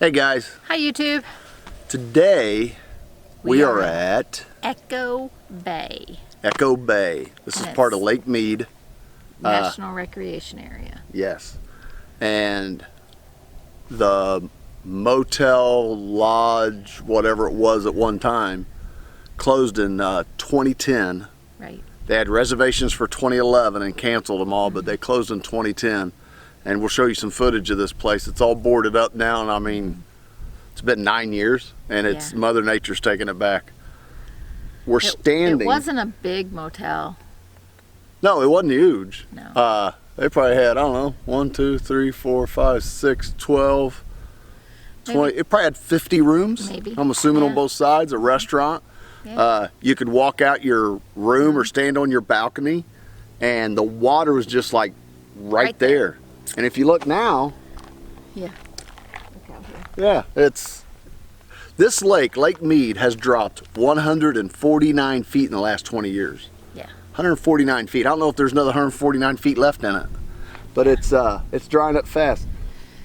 Hey guys. Hi YouTube. Today we are at Echo Bay. Echo Bay. This is part of Lake Mead. National Recreation Area. Yes. And the Motel, Lodge, whatever it was at one time, closed in 2010. Right. They had reservations for 2011 and canceled them all, but they closed in 2010. And we'll show you some footage of this place. It's all boarded up now, and I mean, it's been 9 years, and it's Mother Nature's taking it back. We're standing. It wasn't a big motel. No, it wasn't huge. No. They probably had, I don't know, 1, 2, 3, 4, 5, 6, 12, 20. It probably had 50 rooms. Maybe. I'm assuming on both sides, a restaurant. Yeah. You could walk out your room or stand on your balcony, and the water was just like right there. And if you look now, look out here. it's this Lake Mead has dropped 149 feet in the last 20 years. 149 feet. I don't know if there's another 149 feet left in it, but it's drying up fast.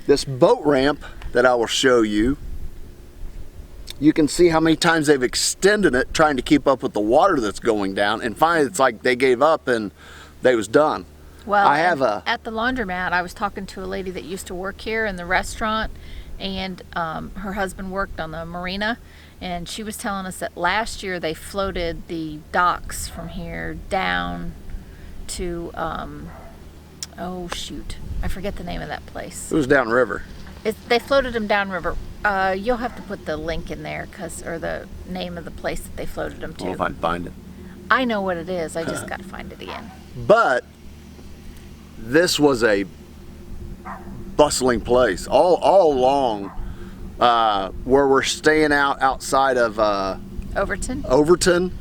This boat ramp that I will show you, you can see how many times they've extended it trying to keep up with the water that's going down, and finally it's like they gave up and they was done. Well, at the laundromat, I was talking to a lady that used to work here in the restaurant, and her husband worked on the marina, and she was telling us that last year they floated the docks from here down to, oh shoot, I forget the name of that place. It was downriver. They floated them downriver. You'll have to put the link in there, or the name of the place that they floated them to. Well, if I can find it. I know what it is, I just got to find it again. But this was a bustling place all along where we're staying outside of Overton,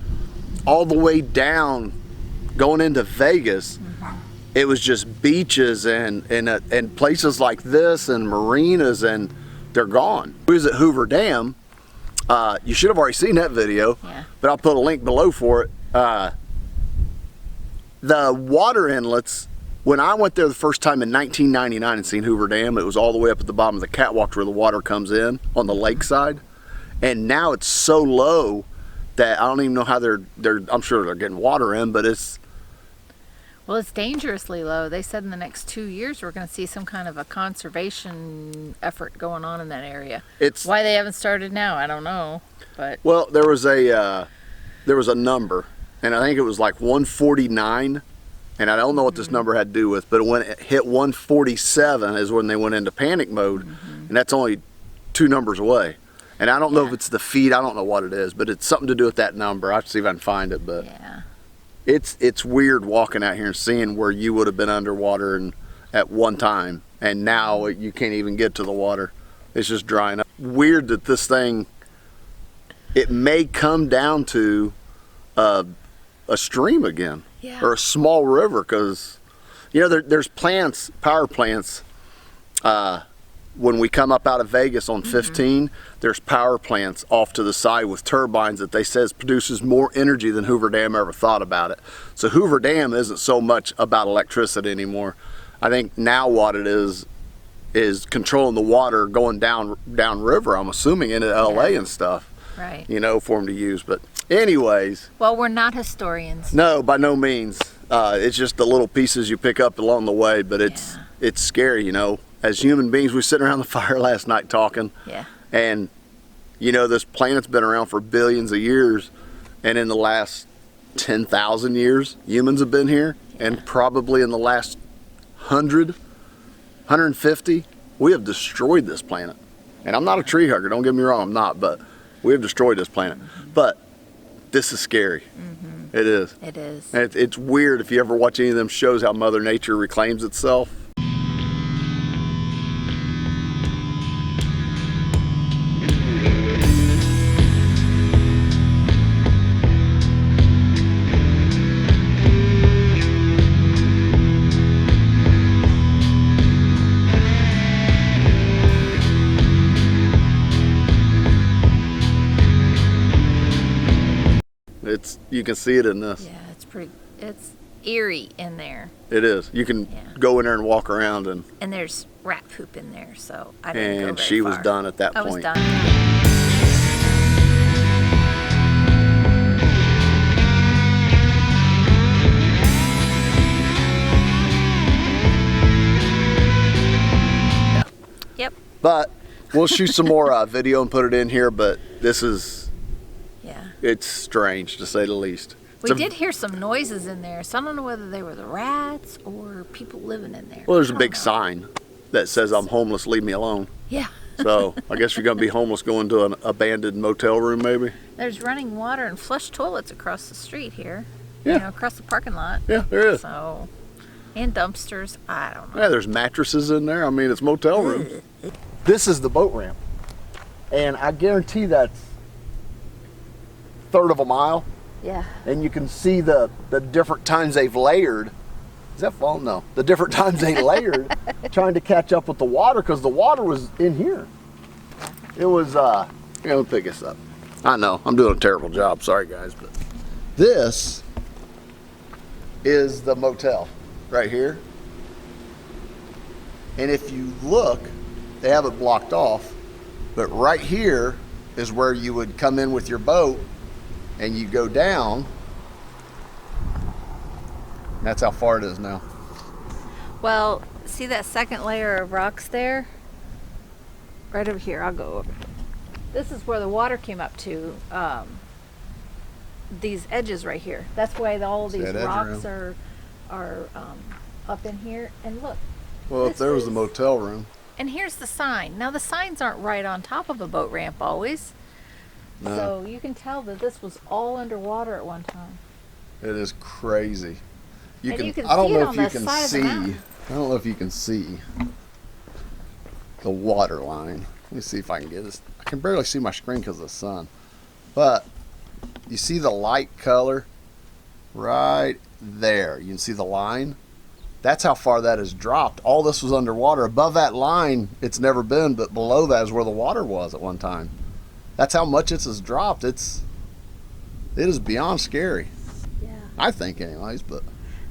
all the way down going into Vegas. It was just beaches and places like this and marinas, and they're gone. We was at Hoover Dam. You should have already seen that video, but I'll put a link below for it. The water inlets, when I went there the first time in 1999 and seen Hoover Dam, it was all the way up at the bottom of the catwalk where the water comes in on the lakeside. And now it's so low that I don't even know how I'm sure they're getting water in, but it's... Well, it's dangerously low. They said in the next 2 years we're going to see some kind of a conservation effort going on in that area. Why they haven't started now, I don't know. But well, there was a number, and I think it was like 149. And I don't know what this number had to do with, but when it hit 147 is when they went into panic mode, and that's only 2 numbers away. And I don't know if it's the feet, I don't know what it is, but it's something to do with that number. I'll see if I can find it, but it's weird walking out here and seeing where you would have been underwater and at one time, and now you can't even get to the water. It's just drying up. Weird that this thing, it may come down to a stream again. Or a small river, because you know there's power plants when we come up out of Vegas on 15. There's power plants off to the side with turbines that they says produces more energy than Hoover Dam ever thought about it. So Hoover Dam isn't so much about electricity anymore. I think now what it is controlling the water going down river, I'm assuming, into LA and stuff. Right. You know, for them to use. But anyways. Well, we're not historians. No, by no means. It's just the little pieces you pick up along the way, but it's scary, you know. As human beings, we sitting around the fire last night talking. And, you know, this planet's been around for billions of years, and in the last 10,000 years, humans have been here, and probably in the last 100, 150, we have destroyed this planet. And I'm not a tree hugger, don't get me wrong, I'm not, but we have destroyed this planet. But this is scary. It is. It is. And it's weird if you ever watch any of them shows how Mother Nature reclaims itself. You can see it in this. Yeah, it's pretty. eerie in there. It is. You can go in there and walk around, and there's rat poop in there, so I didn't go very and she was far. done at that point. I was done. Yep. But we'll shoot some more video and put it in here, but this is, it's strange to say the least. We did hear some noises in there, so I don't know whether they were the rats or people living in there. Well, there's a big sign that says, "I'm homeless, leave me alone." Yeah. So I guess you're going to be homeless going to an abandoned motel room, maybe? There's running water and flush toilets across the street here. Yeah. You know, across the parking lot. Yeah, there is. So, and dumpsters, I don't know. Yeah, there's mattresses in there. I mean, it's motel rooms. This is the boat ramp. And I guarantee that's a third of a mile. Yeah. And you can see the different times they've layered. Is that fall? No. The different times they layered trying to catch up with the water, because the water was in here. It was, here, let me pick this up. I know, I'm doing a terrible job. Sorry, guys. But this is the motel right here. And if you look, they have it blocked off, but right here is where you would come in with your boat and you go down. That's how far it is now. Well, see that second layer of rocks there? Right over here, I'll go over. This is where the water came up to, these edges right here. That's why all these rocks are up in here. And look. Well, if there was a motel room. And here's the sign. Now the signs aren't right on top of a boat ramp always. No. So you can tell that this was all underwater at one time. It is crazy. You can I don't know if you can see. I don't know if you can see the water line. Let me see if I can get this. I can barely see my screen because of the sun. But you see the light color right there. You can see the line. That's how far that has dropped. All this was underwater. Above that line, it's never been, but below that is where the water was at one time. That's how much it has dropped. It is beyond scary. Yeah. I think anyways, but.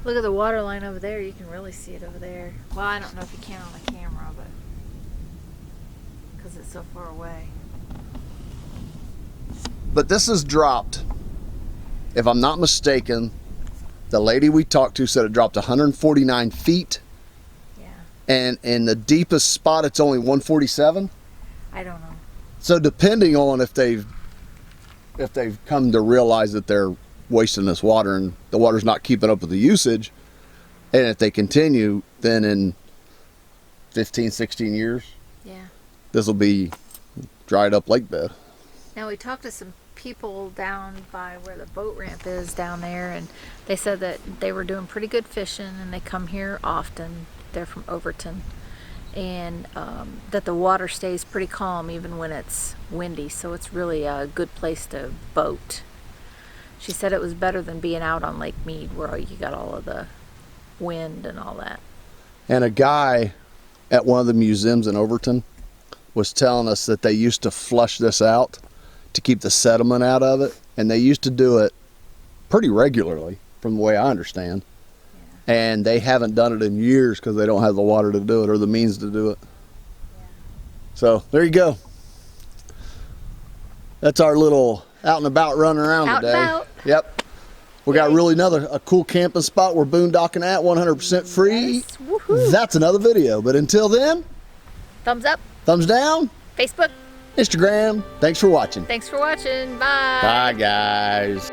Look at the water line over there. You can really see it over there. Well, I don't know if you can on the camera, but because it's so far away. But this is dropped, if I'm not mistaken, the lady we talked to said it dropped 149 feet. Yeah. And in the deepest spot, it's only 147. I don't know. So depending on if they've come to realize that they're wasting this water and the water's not keeping up with the usage, and if they continue, then in 15, 16 years, this will be dried up lake bed. Now we talked to some people down by where the boat ramp is down there, and they said that they were doing pretty good fishing and they come here often. They're from Overton, and that the water stays pretty calm even when it's windy, so it's really a good place to boat. She said it was better than being out on Lake Mead where you got all of the wind and all that. And a guy at one of the museums in Overton was telling us that they used to flush this out to keep the sediment out of it, and they used to do it pretty regularly from the way I understand. Yeah. And they haven't done it in years because they don't have the water to do it or the means to do it. Yeah. So there you go. That's our little out and about running around out today. And about. Yep. We got really a cool camping spot we're boondocking at, 100% free. Yes. Woohoo. That's another video. But until then, thumbs up, thumbs down, Facebook, Instagram. Thanks for watching. Thanks for watching. Bye. Bye, guys.